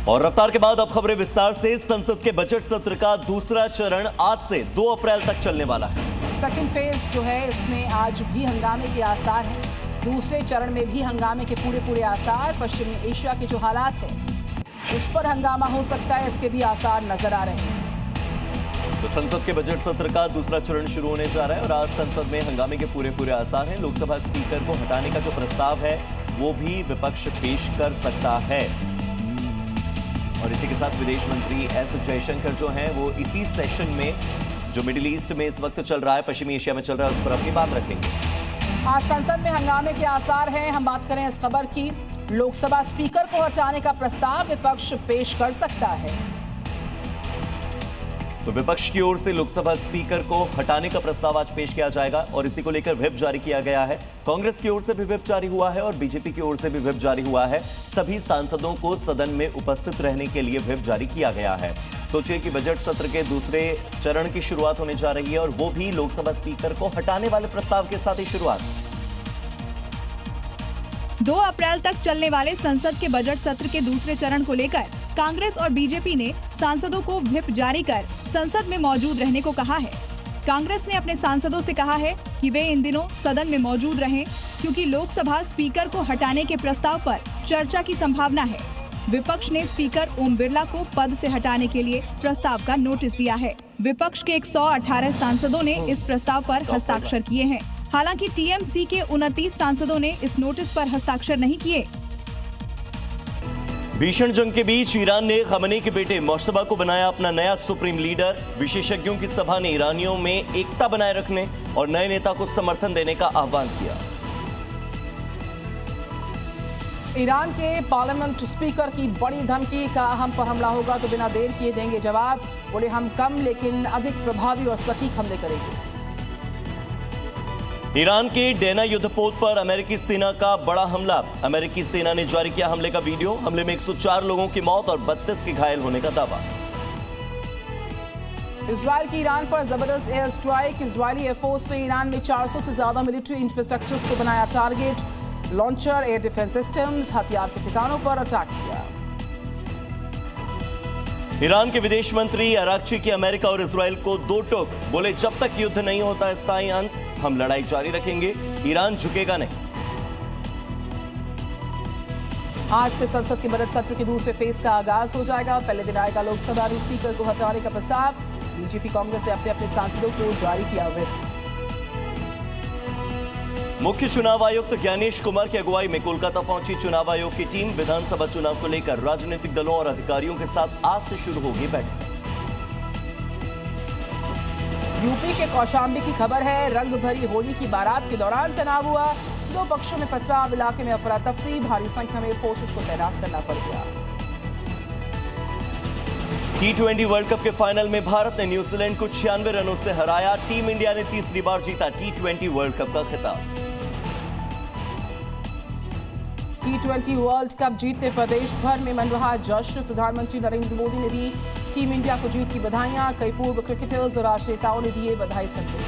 और रफ्तार के बाद अब खबरें विस्तार से। संसद के बजट सत्र का दूसरा चरण आज से 2 अप्रैल तक चलने वाला है। सेकंड फेज जो है इसमें आज भी हंगामे के आसार हैं। दूसरे चरण में भी हंगामे के पूरे आसार। पश्चिमी एशिया के जो हालात है उस पर हंगामा हो सकता है, इसके भी आसार नजर आ रहे हैं। तो संसद के बजट सत्र का दूसरा चरण शुरू होने जा रहा है और आज संसद में हंगामे के पूरे आसार हैं। लोकसभा स्पीकर को हटाने का जो प्रस्ताव है वो भी विपक्ष पेश कर सकता है। और इसी के साथ विदेश मंत्री एस जयशंकर जो हैं वो इसी सेशन में जो मिडिल ईस्ट में इस वक्त चल रहा है, पश्चिमी एशिया में चल रहा है, उस पर अपनी बात रखेंगे। आज संसद में हंगामे के आसार हैं। हम बात करें इस खबर की, लोकसभा स्पीकर को हटाने का प्रस्ताव विपक्ष पेश कर सकता है। तो विपक्ष की ओर से लोकसभा स्पीकर को हटाने का प्रस्ताव आज पेश किया जाएगा और इसी को लेकर व्हिप जारी किया गया है। कांग्रेस की ओर से भी व्हिप जारी हुआ है और बीजेपी की ओर से भी व्हिप जारी हुआ है। सभी सांसदों को सदन में उपस्थित रहने के लिए व्हिप जारी किया गया है। सोचिए कि बजट सत्र के दूसरे चरण की शुरुआत होने जा रही है और वो भी लोकसभा स्पीकर को हटाने वाले प्रस्ताव के साथ ही शुरुआत। 2 अप्रैल तक चलने वाले संसद के बजट सत्र के दूसरे चरण को लेकर कांग्रेस और बीजेपी ने सांसदों को व्हिप जारी कर संसद में मौजूद रहने को कहा है। कांग्रेस ने अपने सांसदों से कहा है कि वे इन दिनों सदन में मौजूद रहें क्योंकि लोकसभा स्पीकर को हटाने के प्रस्ताव पर चर्चा की संभावना है। विपक्ष ने स्पीकर ओम बिरला को पद से हटाने के लिए प्रस्ताव का नोटिस दिया है। विपक्ष के 118 सांसदों ने इस प्रस्ताव पर हस्ताक्षर किए हैं। हालांकि टीएमसी के 29 सांसदों ने इस नोटिस पर हस्ताक्षर नहीं किए। भीषण जंग के बीच ईरान ने खमेनी के बेटे मुश्तबा को बनाया अपना नया सुप्रीम लीडर। विशेषज्ञों की सभा ने ईरानियों में एकता बनाए रखने और नए नेता को समर्थन देने का आह्वान किया। ईरान के पार्लियामेंट स्पीकर की बड़ी धमकी का हम पर हमला होगा तो बिना देर किए देंगे जवाब। बोले हम कम लेकिन अधिक प्रभावी और सटीक हमले करेंगे। ईरान के डेना युद्धपोत पर अमेरिकी सेना का बड़ा हमला। अमेरिकी सेना ने जारी किया हमले का वीडियो। हमले में 104 लोगों की मौत और 32 के घायल होने का दावा। इजराइल की ईरान पर जबरदस्त एयर स्ट्राइक। इजरायली एयरफोर्स ने ईरान में 400 से ज्यादा मिलिट्री इंफ्रास्ट्रक्चर्स को बनाया target. Launcher, air defence systems, हथियार के ठिकानों पर अटैक किया। ईरान के विदेश मंत्री अराक्ची की अमेरिका और इजराइल को 2 टोक। बोले जब तक युद्ध नहीं होता है स्थायी अंत, हम लड़ाई जारी रखेंगे, ईरान झुकेगा नहीं। आज से संसद के बजट सत्र के दूसरे फेज का आगाज हो जाएगा। पहले दिन आएगा लोकसभा स्पीकर को हटाने का प्रस्ताव। बीजेपी कांग्रेस ने अपने सांसदों को जारी किया व्हिप। मुख्य चुनाव आयुक्त ज्ञानेश कुमार की अगुवाई में कोलकाता पहुंची चुनाव आयोग की टीम। विधानसभा चुनाव को लेकर राजनीतिक दलों और अधिकारियों के साथ आज से शुरू होगी बैठक। यूपी के कौशाम्बी की खबर है। रंग भरी होली की बारात के दौरान तनाव हुआ। 2 पक्षों में पथराव, इलाके में अफरा तफरी। भारी संख्या में फोर्सेस को तैनात करना पड़ गया। T20 वर्ल्ड कप के फाइनल में भारत ने न्यूजीलैंड को 96 रनों से हराया। टीम इंडिया ने तीसरी बार जीता T20 वर्ल्ड कप का खिताब। T20 वर्ल्ड कप जीतने पर देश भर में मन रहा जश्न। प्रधानमंत्री नरेंद्र मोदी ने दी टीम इंडिया को जीत की बधाइयां। कई पूर्व क्रिकेटर्स और राष्ट्रीय नेताओं ने दिए बधाई संदेश।